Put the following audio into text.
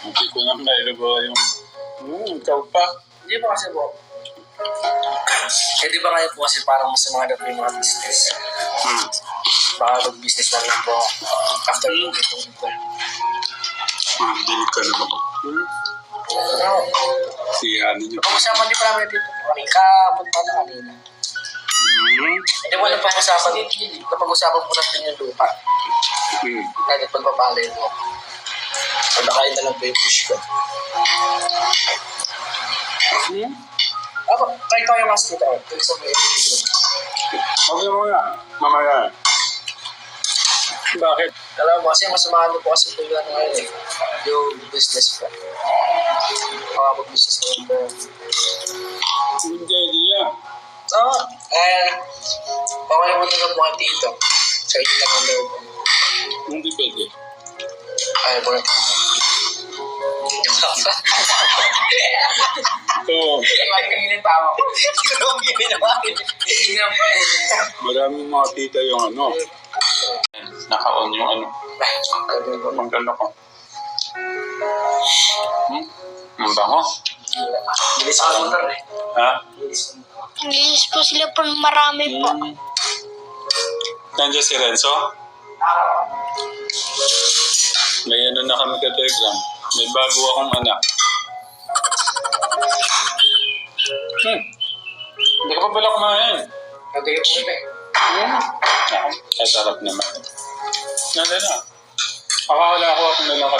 Hindi ko na nailubo yung... ikaw pa. Hindi po kasi po. Eh di ba kayo po kasi parang sa mga dapat yung mga business. Baka mag-business na lang po after itong po. Dinig ka naman. Siyahan niyo. Pag-usapan din pa namin dito po kami. Kapunta na kanina. Hindi mo na pag-usapan dito. Kapag-usapan po natin yung lupa. Natin pagpapalay mo. Pagkakain na lang po yung push ko. Ako, kahit tayo mas dito. Ito sa may Okay mo na. Mamaya. Bakit? alam mo kasi masamahan po kasi po yung ngayon eh. Yung business po. Mag-business na po. Hindi idea. Oo. Okay mo na po ang dito. Sa inyo lang ang loob. Hindi pwede. Ayaw mo na. Oo. Magiging tama ko. Maraming mga tita yung ano. Naka-on yung ano. Ang ganda ko. Ang bango. Bilis ka motor eh. Ha? English po sila po marami po. Nandiyan si Renzo? May ano na kami ka-telegram. May bago akong anak. Hindi ka pa pala kumain. Hindi ka po eh. Ay, sarap naman. Nandun na. Akala ko ako na lang kasi.